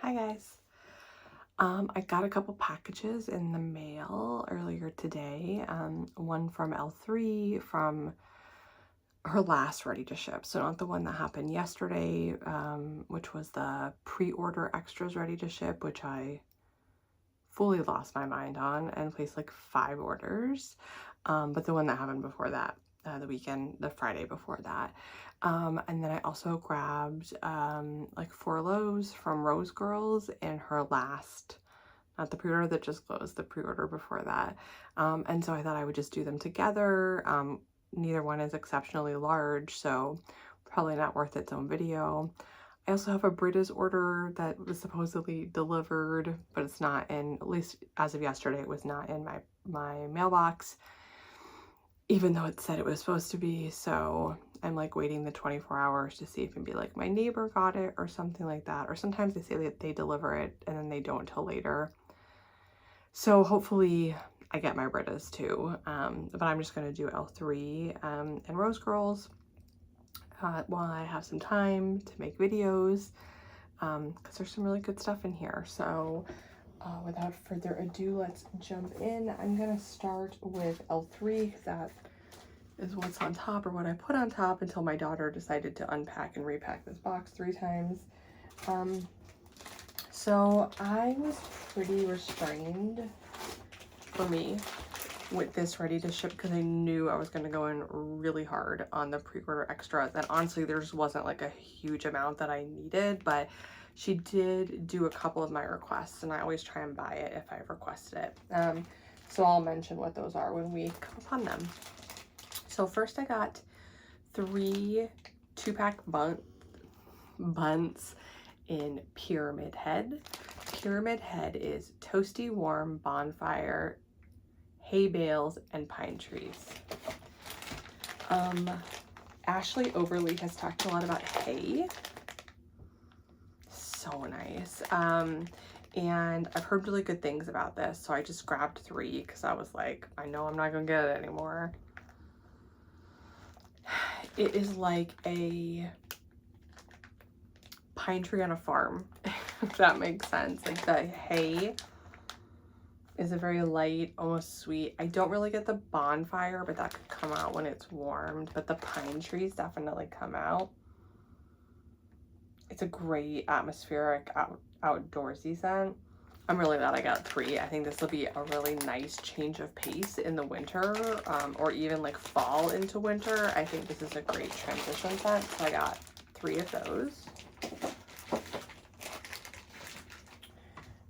Hi guys. I got a couple packages in the mail earlier today. One from L3 from her last ready to ship. So not the one that happened yesterday, which was the pre-order extras ready to ship, which I fully lost my mind on and placed like 5 orders. But the one that happened before that, the Friday before that. And then I also grabbed like 4 loaves from Rose Girls in her last, not the pre-order that just closed, the pre-order before that. And so I thought I would just do them together. Neither one is exceptionally large, so probably not worth its own video. I also have a Brita's order that was supposedly delivered, but it's not in, at least as of yesterday, it was not in my mailbox, even though it said it was supposed to be. So I'm like waiting the 24 hours to see if maybe like my neighbor got it or something like that. Or sometimes they say that they deliver it and then they don't until later. So hopefully I get my Britas too. But I'm just going to do L3 and Rose Girls while I have some time to make videos, because there's some really good stuff in here. So without further ado, let's jump in. I'm going to start with L3 because that is what's on top, or what I put on top until my daughter decided to unpack and repack this box 3 times. So I was pretty restrained for me with this ready to ship because I knew I was going to go in really hard on the pre-order extras, and honestly there just wasn't like a huge amount that I needed, but she did do a couple of my requests and I always try and buy it if I've requested it. So I'll mention what those are when we come upon them. So first I got 3 2-pack buns in Pyramid Head. Pyramid Head is toasty warm bonfire, hay bales, and pine trees. Ashley Overly has talked a lot about hay. So nice. And I've heard really good things about this, so I just grabbed 3 because I was like, I know I'm not gonna get it anymore. It is like a pine tree on a farm, if that makes sense. Like the hay is a very light, almost sweet. I don't really get the bonfire, but that could come out when it's warmed, but the pine trees definitely come out. It's a great atmospheric outdoorsy scent. I'm really glad I got 3. I think this will be a really nice change of pace in the winter, or even like fall into winter. I think this is a great transition scent, so I got 3 of those.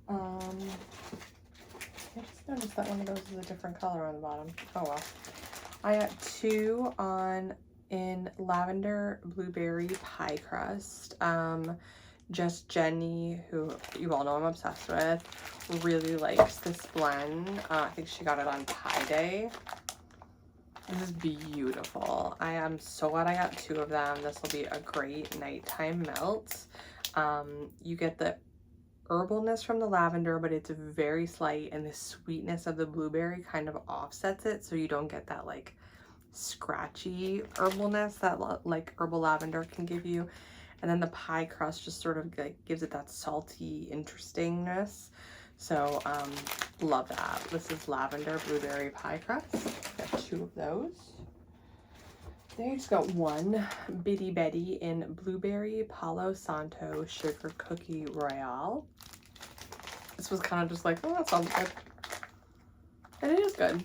I just noticed that one of those is a different color on the bottom. Oh well. I got 2 in lavender blueberry pie crust. Just Jenny, who you all know I'm obsessed with, really likes this blend. I think she got it on Pie Day. This is beautiful. I am so glad I got 2 of them. This will be a great nighttime melt. You get the herbalness from the lavender, but it's very slight, and the sweetness of the blueberry kind of offsets it, so you don't get that like scratchy herbalness that like herbal lavender can give you. And then the pie crust just sort of like gives it that salty interestingness. So love that. This is lavender blueberry pie crust. Got 2 of those. Then I just got 1 Bitty Betty in blueberry Palo Santo sugar cookie royale. This was kind of just like, oh, that sounds good. And it is good.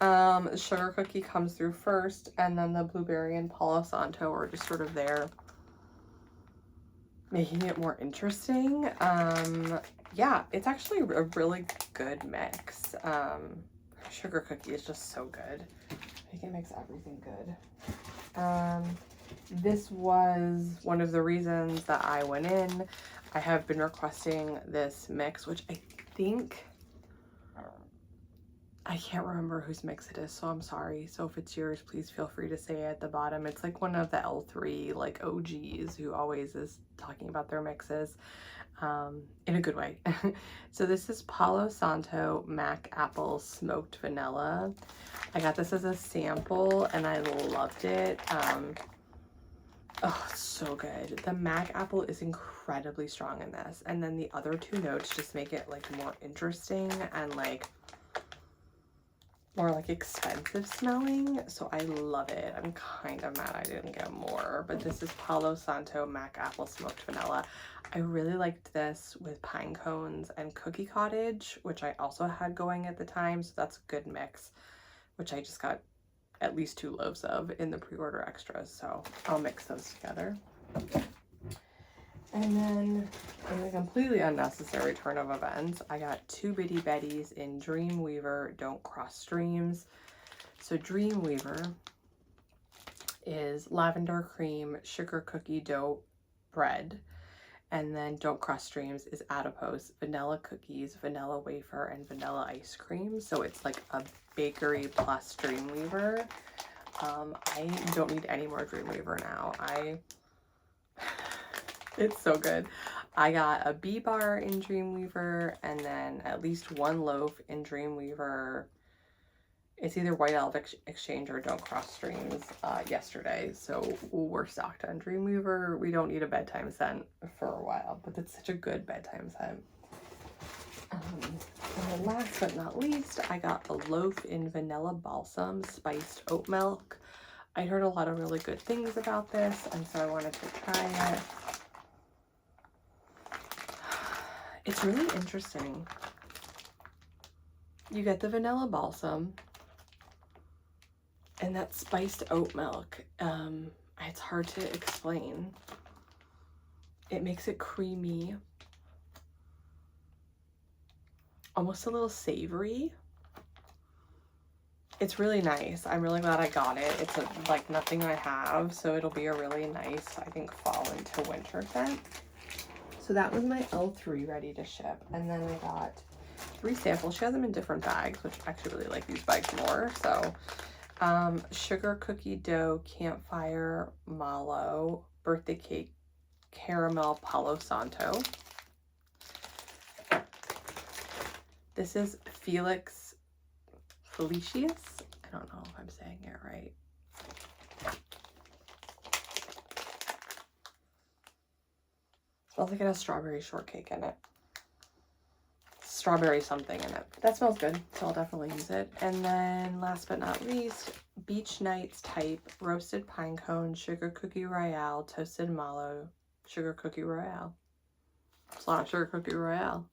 The sugar cookie comes through first, and then the blueberry and Palo Santo are just sort of there, making it more interesting. Yeah, it's actually a really good mix. Sugar cookie is just so good. I think it makes everything good. This was one of the reasons that I went in. I have been requesting this mix, which I think, I can't remember whose mix it is, so I'm sorry. So if it's yours, please feel free to say it at the bottom. It's like one of the L3 like OGs who always is talking about their mixes, in a good way. So this is Palo Santo Mac Apple Smoked Vanilla. I got this as a sample and I loved it. Oh, it's so good. The Mac apple is incredibly strong in this. And then the other two notes just make it like more interesting and like more like expensive smelling. So I love it. I'm kind of mad I didn't get more, but this is Palo Santo Mac Apple Smoked Vanilla. I really liked this with pine cones and cookie cottage, which I also had going at the time. So that's a good mix, which I just got at least 2 loaves of in the pre-order extras, so I'll mix those together. And then in a completely unnecessary turn of events, I got 2 Bitty Betties in Dreamweaver Don't Cross Streams. So Dreamweaver is lavender cream sugar cookie dough bread, and then Don't Cross Streams is adipose vanilla cookies, vanilla wafer, and vanilla ice cream. So it's like a bakery plus Dreamweaver. I don't need any more Dreamweaver now. It's so good. I got a bee bar in Dreamweaver and then at least 1 loaf in Dreamweaver. It's either White Elf Exchange or Don't Cross Streams yesterday. So we're stocked on Dreamweaver. We don't need a bedtime scent for a while, but it's such a good bedtime scent. And then last but not least, I got a loaf in Vanilla Balsam Spiced Oat Milk. I heard a lot of really good things about this, and so I wanted to try it. It's really interesting. You get the vanilla balsam and that spiced oat milk. It's hard to explain. It makes it creamy, almost a little savory. It's really nice. I'm really glad I got it. It's like nothing I have, so it'll be a really nice, I think, fall into winter scent. So that was my L3 ready to ship. And then I got 3 samples. She has them in different bags, which I actually really like these bags more. So sugar cookie dough, campfire mallow, birthday cake, caramel Palo Santo. This is Felicius. I don't know if I'm saying it right. Smells like it has strawberry shortcake in it. Strawberry something in it. That smells good, so I'll definitely use it. And then last but not least, Beach Nights type roasted pine cone, sugar cookie royale, toasted mallow, sugar cookie royale. It's not a sugar cookie royale.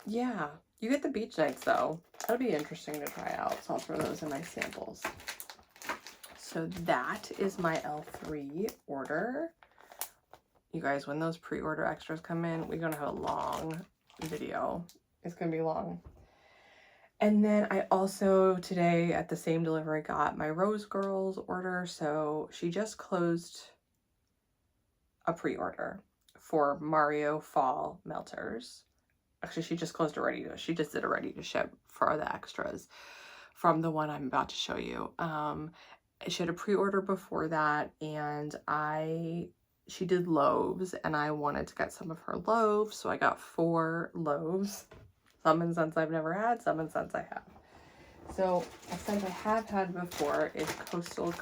Yeah, you get the Beach Nights though. That'll be interesting to try out, so I'll throw those in my samples. So that is my L3 order. You guys, when those pre-order extras come in, we're gonna have a long video. It's gonna be long. And then I also today at the same delivery got my Rose Girls order. So she just closed a pre-order for Mario Fall Melters. Actually, she just closed she just did a ready to ship for the extras from the one I'm about to show you. She had a pre-order before that, and she did Loaves, and I wanted to get some of her loaves, so I got 4 loaves. Some in scents I've never had, some in scents I have. So a scent I have had before is Coastal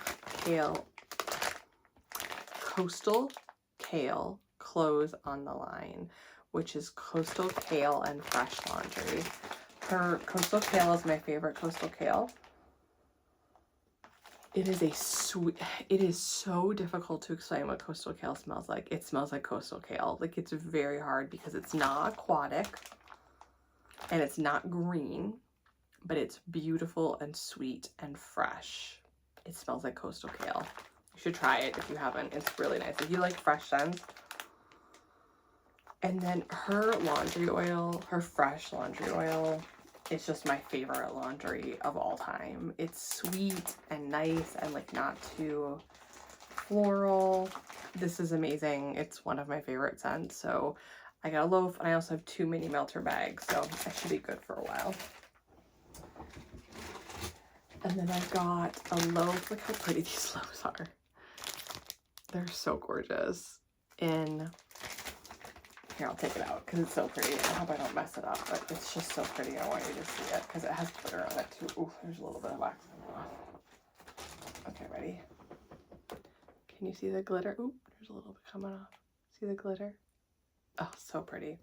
Kale Clothes on the Line, which is Coastal Kale and Fresh Laundry. Her Coastal Kale is my favorite Coastal Kale. It is so difficult to explain what Coastal Kale smells like. It smells like Coastal Kale. Like, it's very hard because it's not aquatic and it's not green, but it's beautiful and sweet and fresh. It smells like Coastal Kale. You should try it if you haven't. It's really nice. If you like fresh scents. And then her laundry oil, her fresh laundry oil, it's just my favorite laundry of all time. It's sweet and nice and like not too floral. This is amazing. It's one of my favorite scents. So I got a loaf, and I also have 2 mini melter bags, so I should be good for a while. And then I got a loaf. Look how pretty these loaves are. They're so gorgeous. Here, I'll take it out because it's so pretty. I hope I don't mess it up, but it's just so pretty. I want you to see it because it has glitter on it too. Ooh, there's a little bit of wax. pretty. Can you see the glitter? Oop, there's a little bit coming off. See the glitter? Oh, so pretty.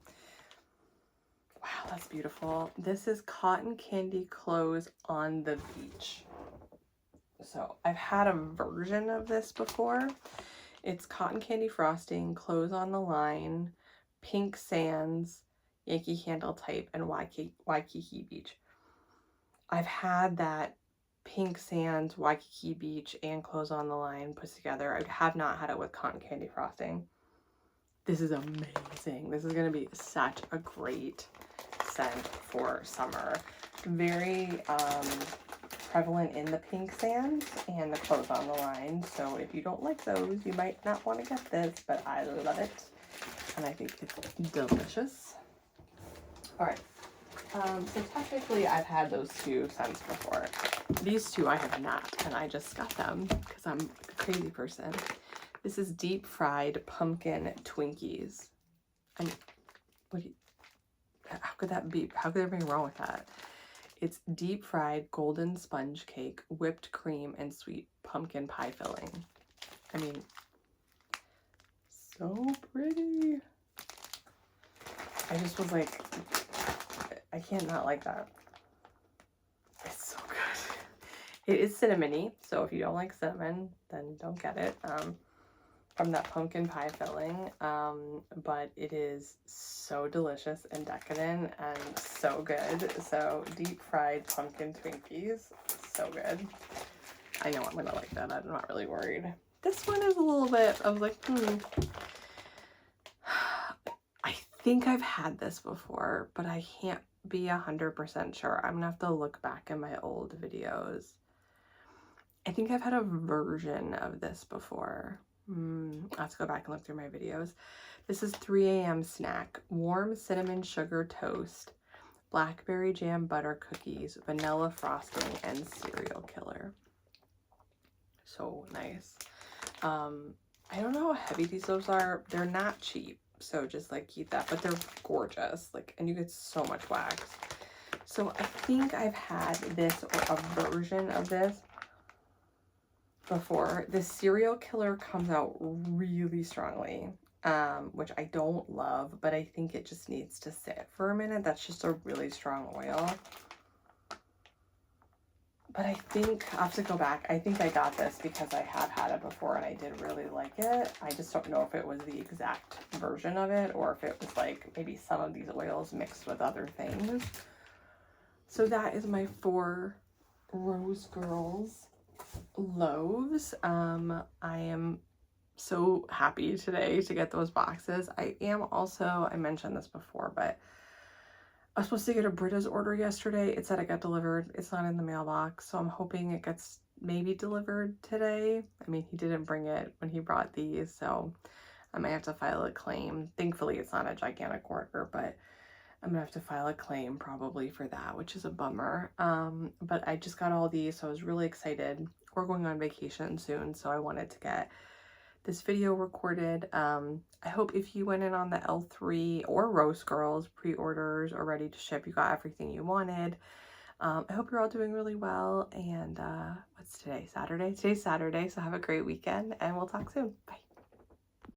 Wow, that's beautiful. This is Cotton Candy Clothes on the Beach. So I've had a version of this before. It's cotton candy frosting, clothes on the line, pink sands, Yankee Candle type, and Waikiki Beach. I've had that pink sands, Waikiki Beach, and clothes on the line put together. I have not had it with cotton candy frosting. This is amazing. This is going to be such a great scent for summer. Very prevalent in the pink sands and the clothes on the line. So if you don't like those, you might not want to get this, but I love it. And I think it's delicious. All right. So technically I've had those two scents before. These two I have not, and I just got them because I'm a crazy person. This is deep fried pumpkin Twinkies. And how could that be? How could there be wrong with that? It's deep fried golden sponge cake, whipped cream, and sweet pumpkin pie filling. I mean, so pretty. I just was like, I can't not like that. It's so good. It is cinnamony, so if you don't like cinnamon, then don't get it. From that pumpkin pie filling, but it is so delicious and decadent and so good. So deep fried pumpkin Twinkies, so good. I know I'm gonna like that. I'm not really worried. This one is a little bit, I was like, I think I've had this before, but I can't be 100% sure. I'm gonna have to look back in my old videos. I think I've had a version of this before. I have to go back and look through my videos. This is 3 a.m. snack. Warm cinnamon sugar toast, blackberry jam butter cookies, vanilla frosting, and cereal killer. So nice. I don't know how heavy these loaves are. They're not cheap, so just like keep that, but they're gorgeous. Like, and you get so much wax. So I think I've had this or a version of this before. The cereal killer comes out really strongly, which I don't love, but I think it just needs to sit for a minute. That's just a really strong oil. But I think I'll have to go back. I think I got this because I have had it before and I did really like it. I just don't know if it was the exact version of it or if it was like maybe some of these oils mixed with other things. So that is my 4 Rose Girls Loaves. I am so happy today to get those boxes. I am also, I mentioned this before, but I was supposed to get a Britta's order yesterday. It said it got delivered. It's not in the mailbox, so I'm hoping it gets maybe delivered today. I mean, he didn't bring it when he brought these, so I might have to file a claim. Thankfully, it's not a gigantic order, but I'm gonna have to file a claim probably for that, which is a bummer. But I just got all these, so I was really excited. We're going on vacation soon, so I wanted to get this video recorded. I hope if you went in on the L3 or Rose Girls pre-orders or ready to ship, you got everything you wanted. I hope you're all doing really well. And what's today? Saturday? Today's Saturday, so have a great weekend and we'll talk soon. Bye.